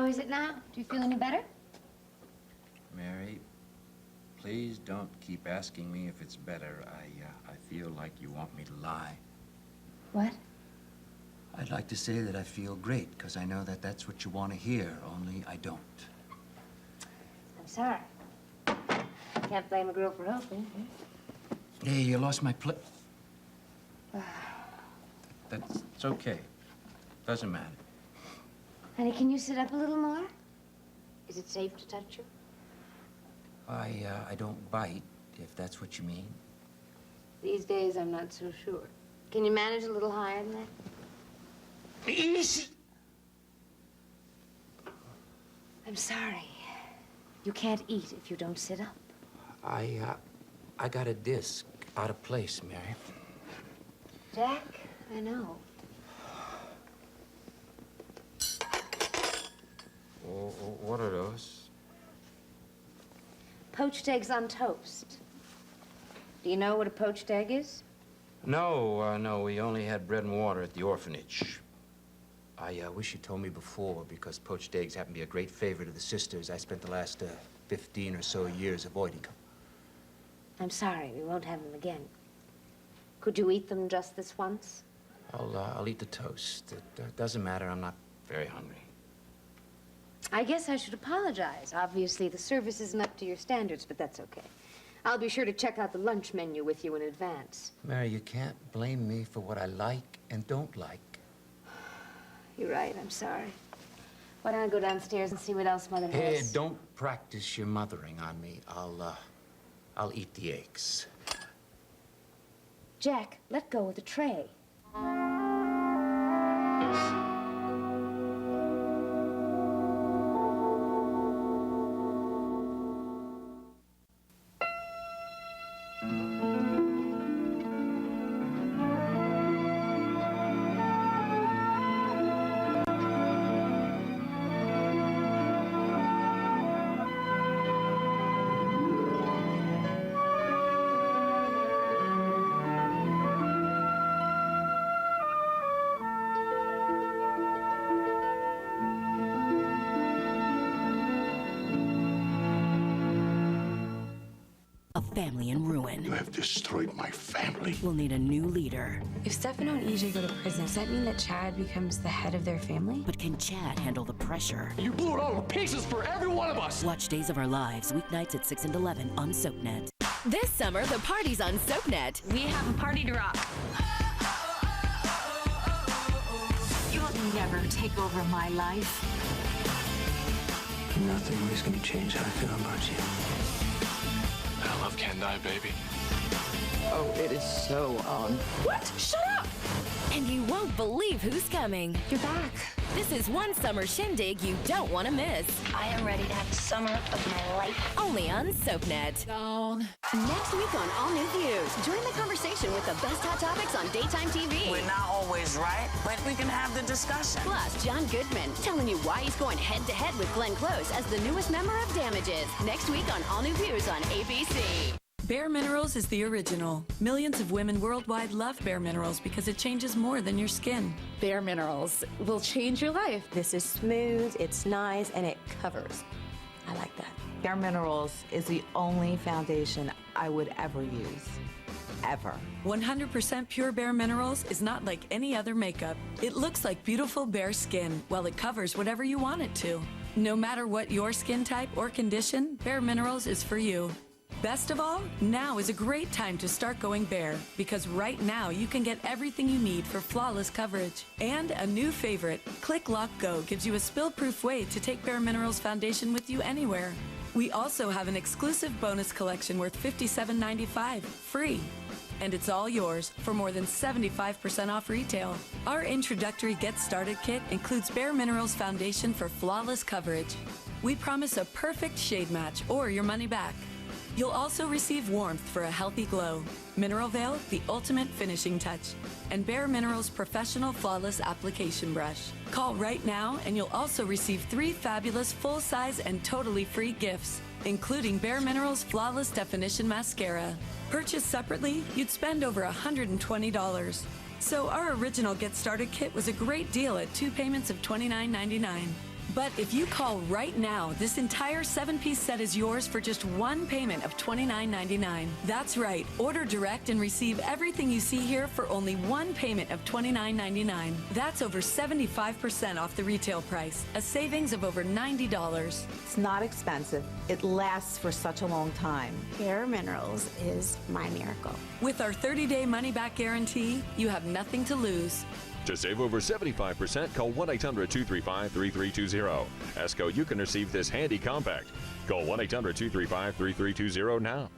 is it now? Do you feel any better? Mary, please don't keep asking me if it's better. I feel like you want me to lie. What? I'd like to say that I feel great, because I know that that's what you want to hear, only I don't. I'm sorry. Can't blame a girl for hoping. Hey, you lost my That's okay. Doesn't matter. Honey, can you sit up a little more? Is it safe to touch you? I don't bite, if that's what you mean. These days, I'm not so sure. Can you manage a little higher than that? Easy! I'm sorry. You can't eat if you don't sit up. I got a disc out of place, Mary. Jack, I know. What are those? Poached eggs on toast. Do you know what a poached egg is? No, we only had bread and water at the orphanage. I wish you told me before, because poached eggs happen to be a great favorite of the sisters. I spent the last 15 or so years avoiding them. I'm sorry, we won't have them again. Could you eat them just this once? I'll eat the toast. It doesn't matter, I'm not very hungry. I guess I should apologize. Obviously, the service isn't up to your standards, but that's okay. I'll be sure to check out the lunch menu with you in advance. Mary, you can't blame me for what I like and don't like. You're right, I'm sorry. Why don't I go downstairs and see what else Mother has? Hey, don't practice your mothering on me. I'll eat the eggs. Jack, let go of the tray. A family in ruin. You have destroyed my family. We'll need a new leader. If Stefano and EJ go to prison, does that mean that Chad becomes the head of their family? But can Chad handle the pressure? You blew it all to pieces for every one of us! Watch Days of Our Lives, weeknights at 6 and 11 on SoapNet. This summer, the party's on SoapNet. We have a party to rock. You will never take over my life. Nothing is going to change how I feel about you. That love can't die, baby. Oh, it is so on. What? Shut up! And you won't believe who's coming. You're back. This is one summer shindig you don't want to miss. I am ready to have the summer of my life. Only on SoapNet. Next week on All New Views, join the conversation with the best hot topics on daytime TV. We're not always right, but we can have the discussion. Plus, John Goodman telling you why he's going head-to-head with Glenn Close as the newest member of Damages. Next week on All New Views on ABC. BareMinerals is the original. Millions of women worldwide love BareMinerals because it changes more than your skin. BareMinerals will change your life. This is smooth, it's nice, and it covers. I like that. BareMinerals is the only foundation I would ever use. Ever. 100% pure BareMinerals is not like any other makeup. It looks like beautiful bare skin while it covers whatever you want it to. No matter what your skin type or condition, BareMinerals is for you. Best of all, now is a great time to start going bare, because right now you can get everything you need for flawless coverage. And a new favorite, Click Lock Go, gives you a spill-proof way to take BareMinerals foundation with you anywhere. We also have an exclusive bonus collection worth $57.95, free. And it's all yours for more than 75% off retail. Our introductory Get Started kit includes BareMinerals foundation for flawless coverage. We promise a perfect shade match or your money back. You'll also receive warmth for a healthy glow, Mineral Veil, the ultimate finishing touch, and BareMinerals Professional Flawless Application Brush. Call right now and you'll also receive 3 fabulous full-size and totally free gifts, including BareMinerals Flawless Definition Mascara. Purchased separately, you'd spend over $120. So our original Get Started kit was a great deal at 2 payments of $29.99. But if you call right now, this entire 7-piece set is yours for just one payment of $29.99. That's right. Order direct and receive everything you see here for only one payment of $29.99. That's over 75% off the retail price, a savings of over $90. It's not expensive. It lasts for such a long time. BareMinerals is my miracle. With our 30-day money-back guarantee, you have nothing to lose. To save over 75%, call 1-800-235-3320. ESCO, you can receive this handy compact. Call 1-800-235-3320 now.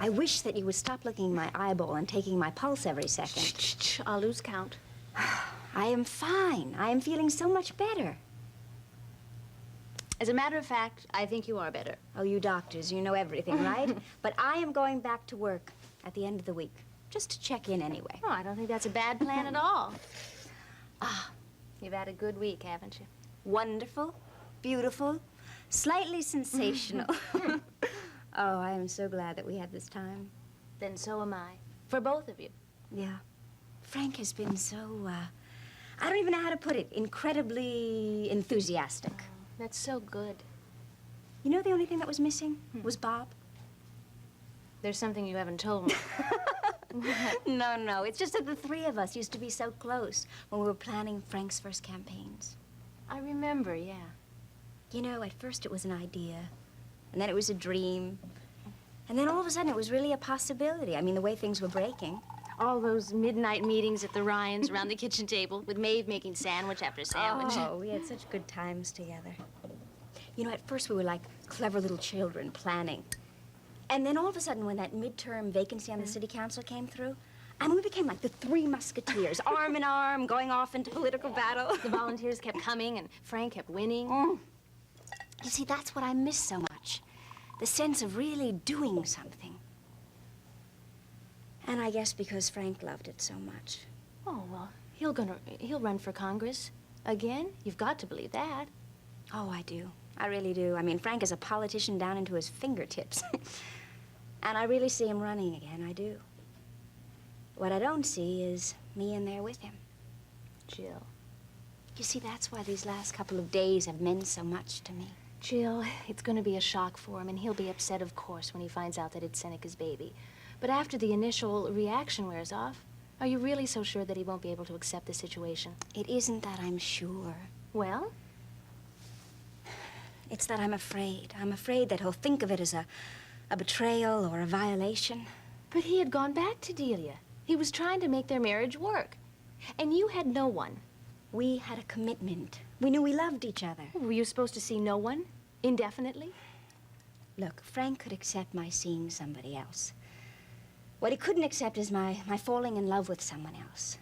I wish that you would stop looking at my eyeball and taking my pulse every second. Shh, I'll lose count. I am fine. I am feeling so much better. As a matter of fact, I think you are better. Oh, you doctors, you know everything, right? But I am going back to work at the end of the week, just to check in anyway. Oh, I don't think that's a bad plan at all. Ah, you've had a good week, haven't you? Wonderful, beautiful, slightly sensational. Oh, I am so glad that we had this time. Then so am I. For both of you. Yeah. Frank has been so, I don't even know how to put it, incredibly enthusiastic. Oh, that's so good. You know the only thing that was missing was Bob? There's something you haven't told me. No, it's just that the three of us used to be so close when we were planning Frank's first campaigns. I remember, yeah. You know, at first it was an idea, and then it was a dream, and then all of a sudden it was really a possibility. I mean, the way things were breaking. All those midnight meetings at the Ryans around the kitchen table with Maeve making sandwich after sandwich. Oh, we had such good times together. You know, at first we were like clever little children planning. And then all of a sudden when that midterm vacancy on the city council came through, I mean, we became like the Three Musketeers, arm in arm, going off into political battle. The volunteers kept coming and Frank kept winning. You see, that's what I miss so much. The sense of really doing something. And I guess because Frank loved it so much. Oh, well, he'll run for Congress again. You've got to believe that. Oh, I do. I really do. I mean, Frank is a politician down into his fingertips. And I really see him running again, I do. What I don't see is me in there with him. Jill. You see, that's why these last couple of days have meant so much to me. Jill, it's going to be a shock for him, and he'll be upset, of course, when he finds out that it's Seneca's baby. But after the initial reaction wears off, are you really so sure that he won't be able to accept the situation? It isn't that I'm sure. Well? It's that I'm afraid. I'm afraid that he'll think of it as a betrayal or a violation. But he had gone back to Delia. He was trying to make their marriage work. And you had no one. We had a commitment. We knew we loved each other. Were you supposed to see no one? Indefinitely? Look, Frank could accept my seeing somebody else. What he couldn't accept is my falling in love with someone else.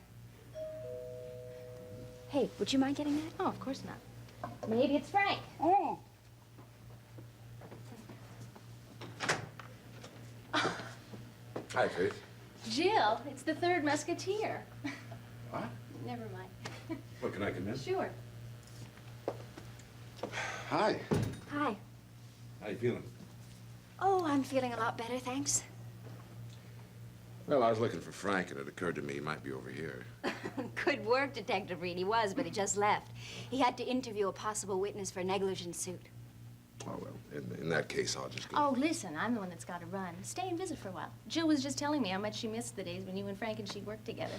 Hey, would you mind getting that? Oh, of course not. Maybe it's Frank. Oh. Hi, Faith. Jill, it's the third musketeer. What? Never mind. Well, can I come in? Sure. Hi. Hi. How you feeling? Oh, I'm feeling a lot better, thanks. Well, I was looking for Frank, and it occurred to me he might be over here. Good work, Detective Reed. He was, but he just left. He had to interview a possible witness for a negligence suit. Oh, well, in that case, I'll just go. Oh, listen, I'm the one that's got to run. Stay and visit for a while. Jill was just telling me how much she missed the days when you and Frank and she worked together.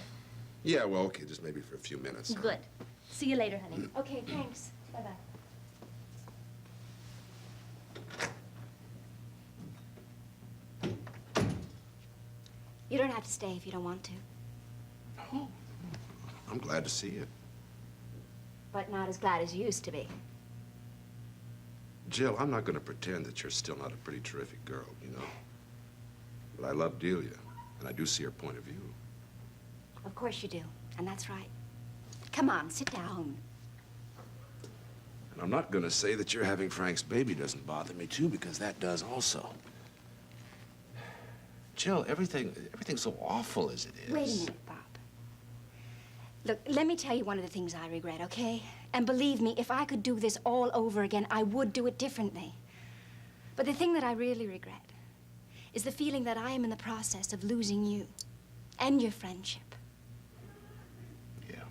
Yeah, well, okay, just maybe for a few minutes. Good. See you later, honey. Okay, thanks. Bye-bye. You don't have to stay if you don't want to. Oh, I'm glad to see you. But not as glad as you used to be. Jill, I'm not going to pretend that you're still not a pretty terrific girl, you know. But I love Delia, and I do see her point of view. Of course you do, and that's right. Come on, sit down. And I'm not going to say that you're having Frank's baby doesn't bother me, too, because that does also. Jill, everything's so awful as it is. Wait a minute, Bob. Look, let me tell you one of the things I regret, okay? And believe me, if I could do this all over again, I would do it differently. But the thing that I really regret is the feeling that I am in the process of losing you and your friendship. Yeah,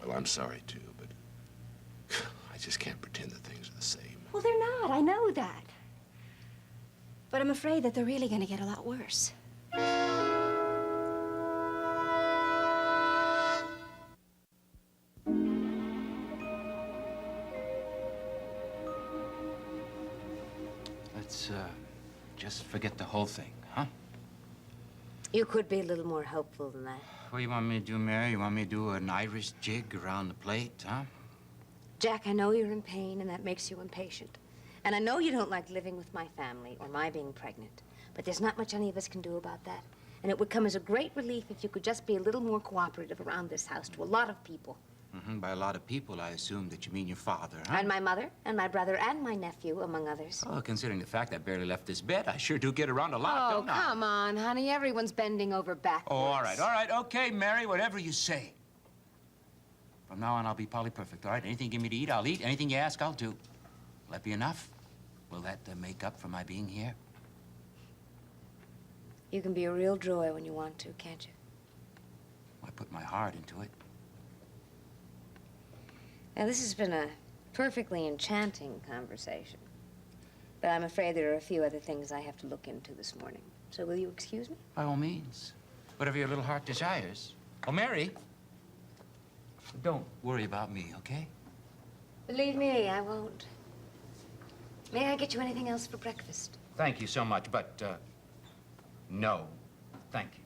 well, I'm sorry, too, but I just can't pretend that things are the same. Well, they're not. I know that. But I'm afraid that they're really going to get a lot worse. Let's, just forget the whole thing, huh? You could be a little more hopeful than that. What do you want me to do, Mary? You want me to do an Irish jig around the plate, huh? Jack, I know you're in pain, and that makes you impatient. And I know you don't like living with my family or my being pregnant. But there's not much any of us can do about that. And it would come as a great relief if you could just be a little more cooperative around this house to a lot of people. Mm-hmm. By a lot of people, I assume that you mean your father, huh? And my mother, and my brother, and my nephew, among others. Oh, considering the fact I barely left this bed, I sure do get around a lot, Oh, don't I? come on, honey. Everyone's bending over backwards. Oh, all right. Okay, Mary, whatever you say. From now on, I'll be perfect, all right? Anything you give me to eat, I'll eat. Anything you ask, I'll do. Will that be enough? Will that make up for my being here? You can be a real joy when you want to, can't you? I put my heart into it. Now, this has been a perfectly enchanting conversation. But I'm afraid there are a few other things I have to look into this morning. So will you excuse me? By all means. Whatever your little heart desires. Oh, Mary, don't worry about me, okay? Believe me, I won't. May I get you anything else for breakfast? Thank you so much, but, no, thank you.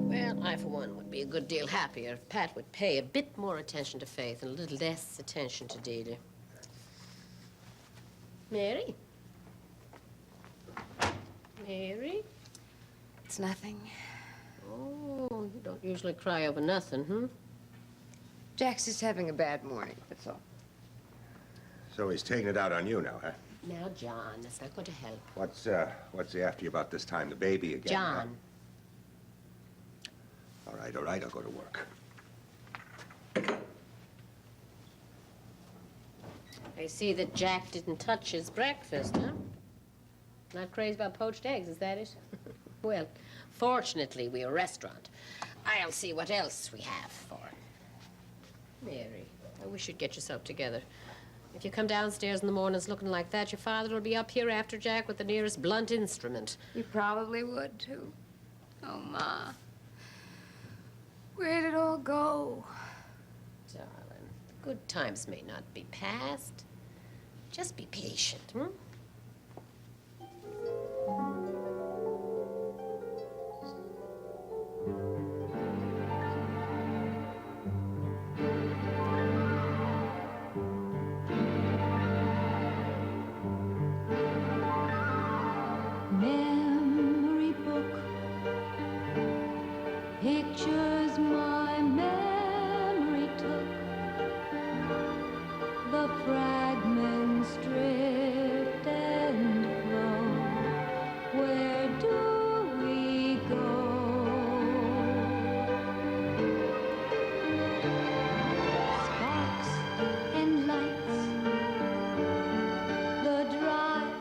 Well, I, for one, would be a good deal happier if Pat would pay a bit more attention to Faith and a little less attention to Deedee. Mary? Mary? It's nothing. Oh, you don't usually cry over nothing, hmm? Jack's just having a bad morning, that's all. So he's taking it out on you now, huh? Now, John, that's not going to help. What's he after you about this time? The baby again? John. All right, I'll go to work. I see that Jack didn't touch his breakfast, huh? Not crazy about poached eggs, is that it? Well, fortunately, we're a restaurant. I'll see what else we have for him. Mary, I wish you'd get yourself together. If you come downstairs in the mornings looking like that, your father will be up here after Jack with the nearest blunt instrument. You probably would, too. Oh, Ma. Where'd it all go? Darling, the good times may not be past. Just be patient, hmm? Memory book pictures my memory took. The fragments drift and flow. Where do we go? Sparks and lights, the drive,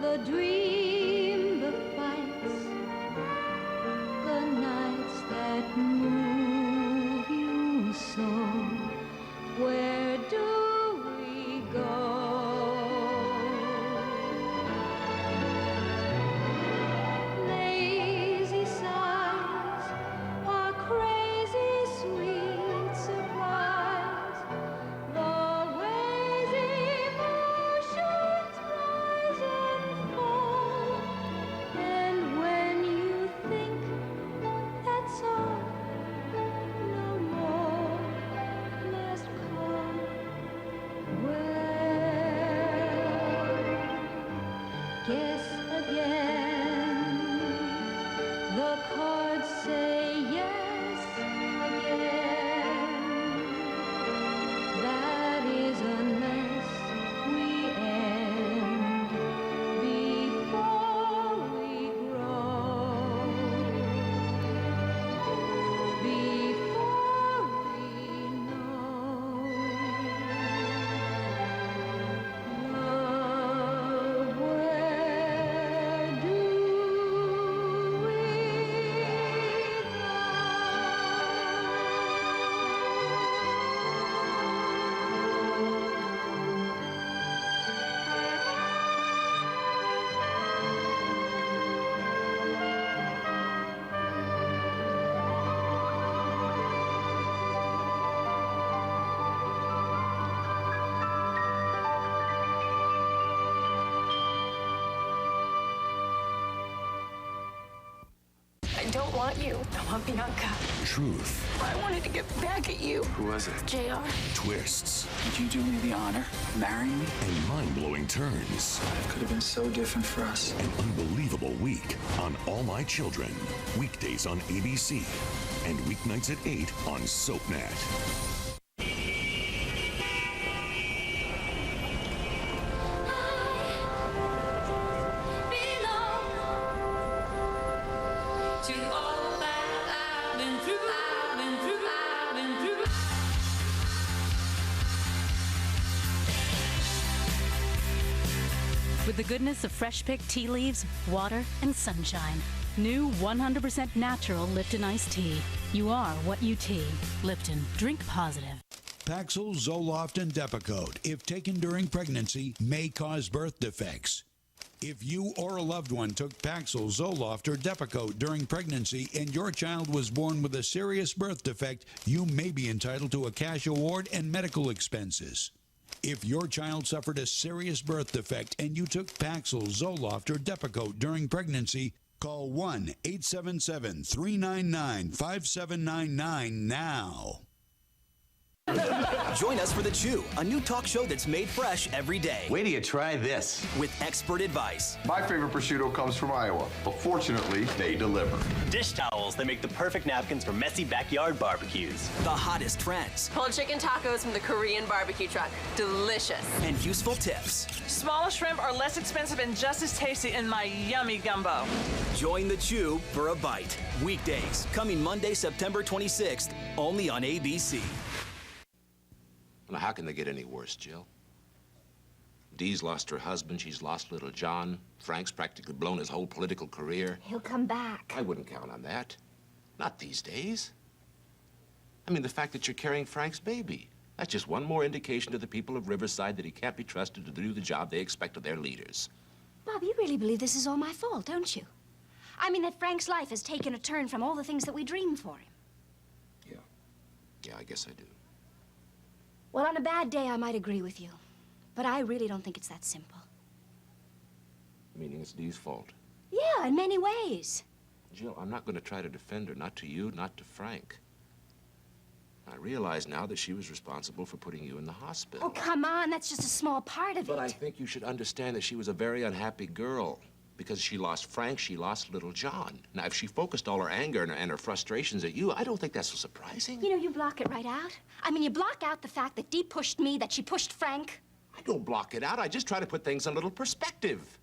the dream, the fights, the nights that move don't want you. I want Bianca. Truth. I wanted to get back at you. Who was it? JR. Twists. Would you do me the honor of marrying me? And mind-blowing turns. Life could have been so different for us. An unbelievable week on All My Children. Weekdays on ABC. And weeknights at 8 on SoapNet. With the goodness of fresh-picked tea leaves, water, and sunshine. New 100% natural Lipton iced tea. You are what you tea. Lipton. Drink positive. Paxil, Zoloft, and Depakote, if taken during pregnancy, may cause birth defects. If you or a loved one took Paxil, Zoloft, or Depakote during pregnancy and your child was born with a serious birth defect, you may be entitled to a cash award and medical expenses. If your child suffered a serious birth defect and you took Paxil, Zoloft, or Depakote during pregnancy, call 1-877-399-5799 now. Join us for The Chew, a new talk show that's made fresh every day. Wait till you try this. With expert advice. My favorite prosciutto comes from Iowa, but fortunately, they deliver. Dish towels that make the perfect napkins for messy backyard barbecues. The hottest trends. Pulled chicken tacos from the Korean barbecue truck. Delicious. And useful tips. Smaller shrimp are less expensive and just as tasty in my yummy gumbo. Join The Chew for a bite. Weekdays, coming Monday, September 26th, only on ABC. Now, how can they get any worse, Jill? Dee's lost her husband. She's lost little John. Frank's practically blown his whole political career. He'll come back. I wouldn't count on that. Not these days. I mean, the fact that you're carrying Frank's baby. That's just one more indication to the people of Riverside that he can't be trusted to do the job they expect of their leaders. Bob, you really believe this is all my fault, don't you? I mean that Frank's life has taken a turn from all the things that we dreamed for him. Yeah, I guess I do. Well, on a bad day, I might agree with you. But I really don't think it's that simple. Meaning it's Dee's fault. Yeah, in many ways. Jill, I'm not going to try to defend her, not to you, not to Frank. I realize now that she was responsible for putting you in the hospital. Oh, come on, that's just a small part of it. But I think you should understand that she was a very unhappy girl. Because she lost Frank, she lost little John. Now, if she focused all her anger and her frustrations at you, I don't think that's so surprising. You know, you block it right out. I mean, you block out the fact that Dee pushed me, that she pushed Frank. I don't block it out. I just try to put things in a little perspective.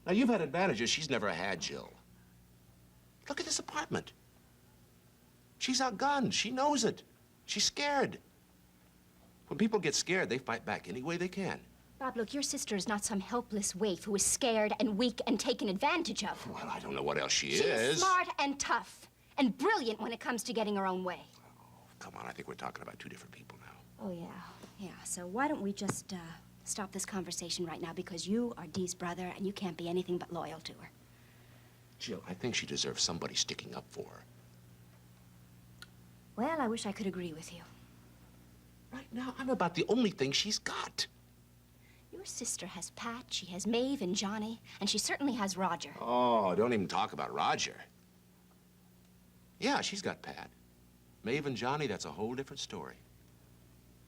Now, you've had advantages she's never had, Jill. Look at this apartment. She's outgunned. She knows it. She's scared. When people get scared, they fight back any way they can. Bob, look, your sister is not some helpless waif who is scared and weak and taken advantage of. Well, I don't know what else she is. She's smart and tough and brilliant when it comes to getting her own way. Oh, come on, I think we're talking about two different people now. Oh, yeah. So why don't we just stop this conversation right now, because you are Dee's brother and you can't be anything but loyal to her. Jill, I think she deserves somebody sticking up for her. Well, I wish I could agree with you. Right now, I'm about the only thing she's got. Your sister has Pat, she has Maeve and Johnny, and she certainly has Roger. Oh, don't even talk about Roger. Yeah, she's got Pat. Maeve and Johnny, that's a whole different story.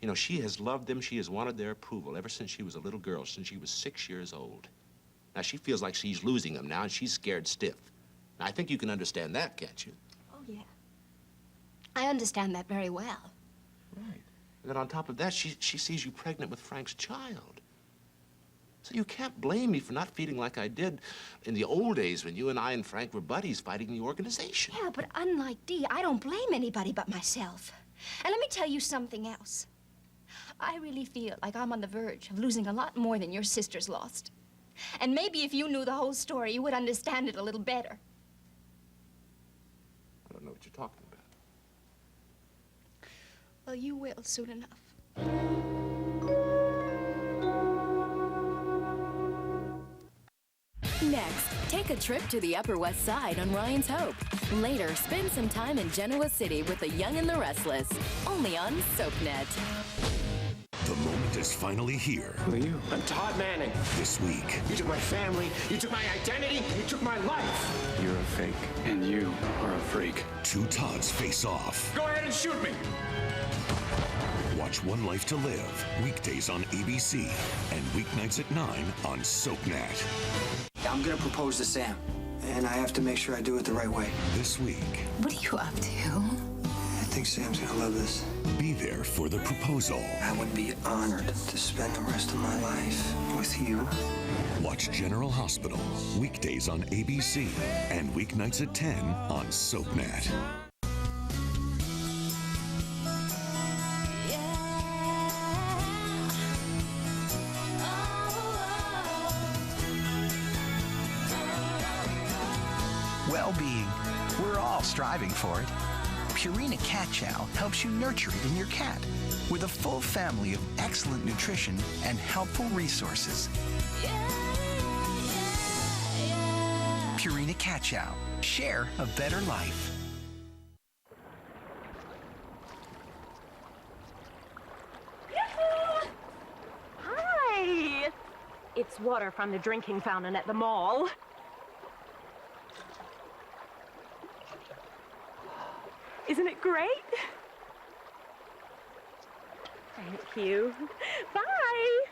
You know, she has loved them. She has wanted their approval ever since she was a little girl, since she was 6 years old. Now, she feels like she's losing them now, and she's scared stiff. Now, I think you can understand that, can't you? Oh, yeah. I understand that very well. Right. And then on top of that, she sees you pregnant with Frank's child. So you can't blame me for not feeling like I did in the old days when you and I and Frank were buddies fighting the organization. Yeah, but unlike Dee, I don't blame anybody but myself. And let me tell you something else. I really feel like I'm on the verge of losing a lot more than your sister's lost. And maybe if you knew the whole story, you would understand it a little better. I don't know what you're talking about. Well, you will soon enough. Next, take a trip to the Upper West Side on Ryan's Hope. Later, spend some time in Genoa City with the Young and the Restless. Only on SoapNet. The moment is finally here. Who are you? I'm Todd Manning. This week. You took my family, you took my identity, you took my life. You're a fake, and you are a freak. Two Todds face off. Go ahead and shoot me. Watch One Life to Live, weekdays on ABC and weeknights at 9 on SoapNet. I'm gonna propose to Sam, and I have to make sure I do it the right way. This week. What are you up to? I think Sam's gonna love this. Be there for the proposal. I would be honored to spend the rest of my life with you. Watch General Hospital, weekdays on ABC and weeknights at 10 on SoapNet. Well-being. We're all striving for it. Purina Cat Chow helps you nurture it in your cat with a full family of excellent nutrition and helpful resources. Purina Cat Chow. Share a better life. Hi! It's water from the drinking fountain at the mall. Isn't it great? Thank you. Bye!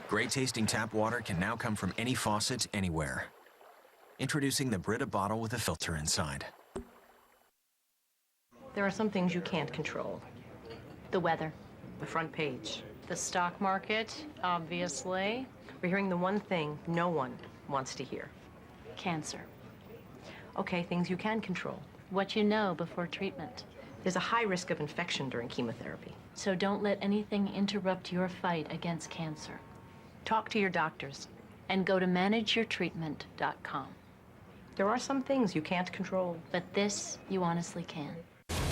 Great tasting tap water can now come from any faucet, anywhere. Introducing the Brita bottle with a filter inside. There are some things you can't control. The weather. The front page. The stock market, obviously. We're hearing the one thing no one wants to hear. Cancer. Okay, things you can control. What you know before treatment. There's a high risk of infection during chemotherapy. So don't let anything interrupt your fight against cancer. Talk to your doctors. And go to manageyourtreatment.com. There are some things you can't control. But this, you honestly can.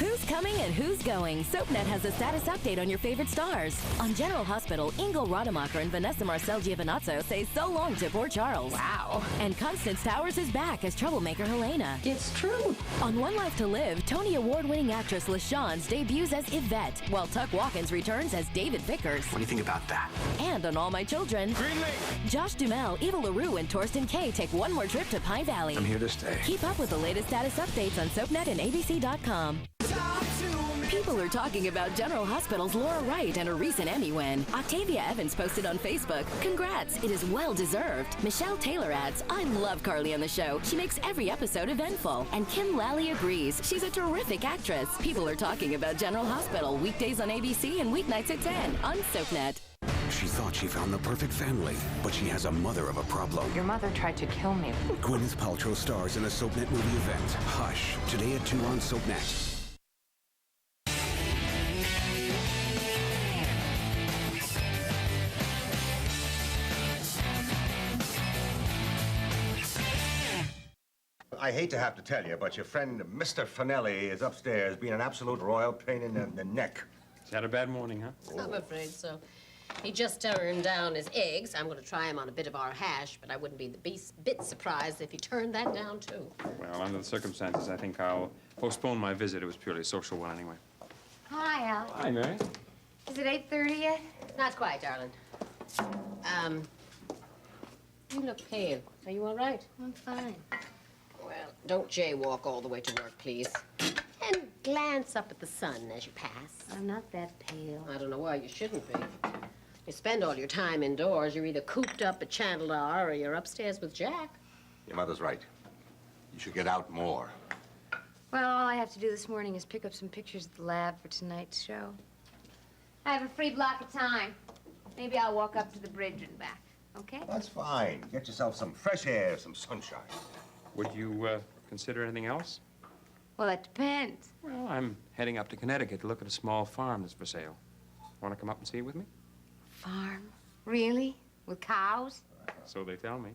Who's coming and who's going? SoapNet has a status update on your favorite stars. On General Hospital, Ingo Rademacher and Vanessa Marcel Giovinazzo say so long to poor Charles. Wow. And Constance Towers is back as troublemaker Helena. It's true. On One Life to Live, Tony Award-winning actress LaShawns debuts as Yvette, while Tuck Watkins returns as David Vickers. What do you think about that? And on All My Children, Josh Duhamel, Eva LaRue, and Torsten Kay take one more trip to Pine Valley. I'm here to stay. Keep up with the latest status updates on SoapNet and ABC.com. People are talking about General Hospital's Laura Wright and her recent Emmy win. Octavia Evans posted on Facebook, "Congrats, it is well deserved." Michelle Taylor adds, "I love Carly on the show. She makes every episode eventful." And Kim Lally agrees, she's a terrific actress. People are talking about General Hospital, weekdays on ABC and weeknights at 10 on SoapNet. She thought she found the perfect family, but she has a mother of a problem. Your mother tried to kill me. Gwyneth Paltrow stars in a SoapNet movie event, Hush, today at 2 on SoapNet. I hate to have to tell you, but your friend Mr. Finelli is upstairs being an absolute royal pain in the neck. He's had a bad morning, huh? I'm afraid so. He just turned down his eggs. I'm going to try him on a bit of our hash, but I wouldn't be the bit surprised if he turned that down, too. Well, under the circumstances, I think I'll postpone my visit. It was purely a social one anyway. Hi, Al. Hi, Mary. Is it 8:30 yet? Not quite, darling. You look pale. Are you all right? I'm fine. Well, don't jaywalk all the way to work, please. And glance up at the sun as you pass. I'm not that pale. I don't know why you shouldn't be. You spend all your time indoors. You're either cooped up at Chandler or you're upstairs with Jack. Your mother's right. You should get out more. Well, all I have to do this morning is pick up some pictures at the lab for tonight's show. I have a free block of time. Maybe I'll walk up to the bridge and back, okay? That's fine. Get yourself some fresh air, some sunshine. Would you consider anything else? Well, that depends. Well, I'm heading up to Connecticut to look at a small farm that's for sale. Want to come up and see it with me? Farm? Really? With cows? So they tell me.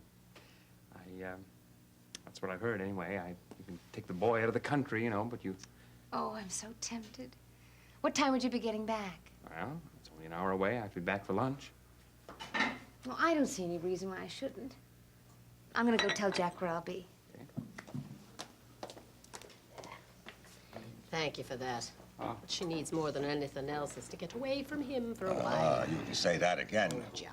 That's what I've heard anyway. You can take the boy out of the country, you know, but you... Oh, I'm so tempted. What time would you be getting back? Well, it's only an hour away. I have to be back for lunch. Well, I don't see any reason why I shouldn't. I'm gonna go tell Jack where I'll be. Thank you for that. Oh. What she needs more than anything else is to get away from him for a while. You say that again. Oh, John.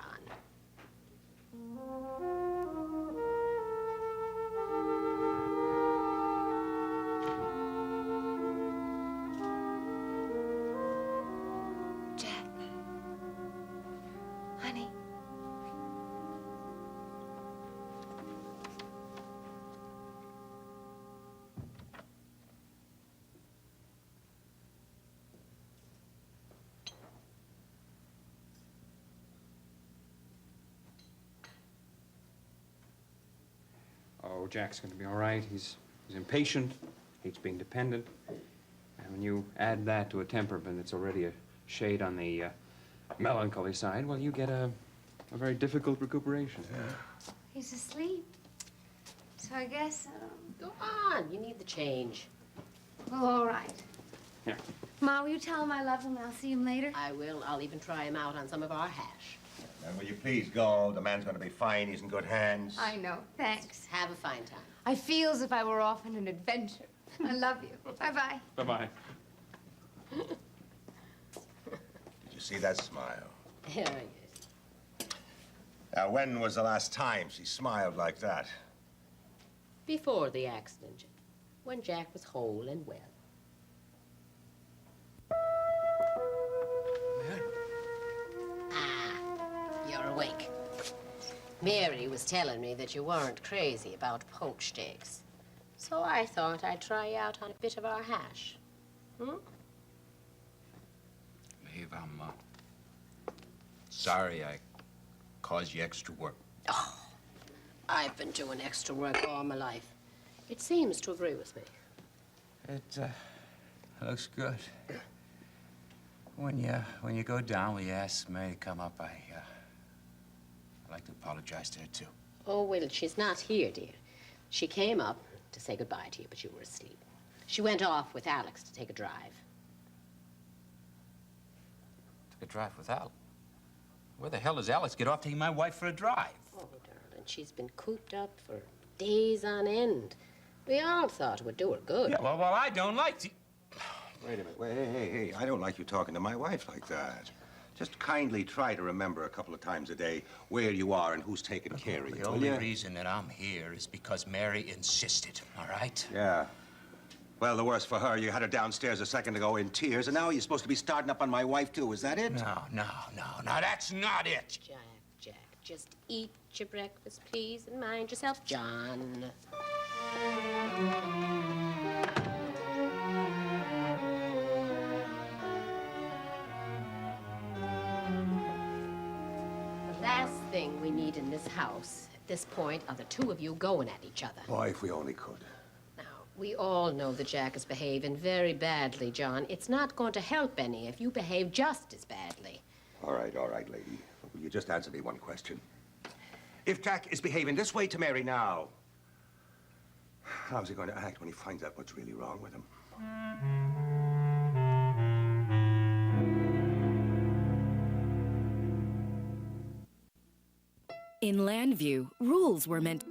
Jack. Honey. Oh, Jack's going to be all right. He's impatient, hates being dependent. And when you add that to a temperament that's already a shade on the melancholy side, well, you get a very difficult recuperation. Yeah. He's asleep. So I guess, Go on. You need the change. well, all right. Here. Ma, will you tell him I love him and I'll see him later? I will. I'll even try him out on some of our hash. And will you please go? The man's going to be fine. He's in good hands. I know. Thanks. Have a fine time. I feel as if I were off on an adventure. I love you. Bye-bye. Bye-bye. Did you see that smile? Yeah, yes. Now, when was the last time she smiled like that? Before the accident, Jack. When Jack was whole and well. Ah, you're awake. Mary was telling me that you weren't crazy about poached eggs. So I thought I'd try you out on a bit of our hash. Hmm? Maeve, I'm sorry I caused you extra work. Oh, I've been doing extra work all my life. It seems to agree with me. It looks good. When you go down, will you ask May to come up? I'd like to apologize to her, too. Oh, well, she's not here, dear. She came up to say goodbye to you, but you were asleep. She went off with Alex to take a drive. Took a drive with Al? Where the hell does Alex get off taking my wife for a drive? Oh, darling, she's been cooped up for days on end. We all thought it would do her good. Yeah, well, I don't like to... Wait a minute. Wait, hey. I don't like you talking to my wife like that. Just kindly try to remember a couple of times a day where you are and who's taking care of you. The only reason that I'm here is because Mary insisted, all right? Yeah. Well, the worse for her. You had her downstairs a second ago in tears, and now you're supposed to be starting up on my wife, too. Is that it? No, that's not it. Jack, just eat your breakfast, please, and mind yourself, John. The last thing we need in this house at this point are the two of you going at each other. Boy, if we only could. Now, we all know that Jack is behaving very badly, John. It's not going to help any if you behave just as badly. All right, lady. Will you just answer me one question? If Jack is behaving this way to Mary now, how's he going to act when he finds out what's really wrong with him? In Landview, rules were meant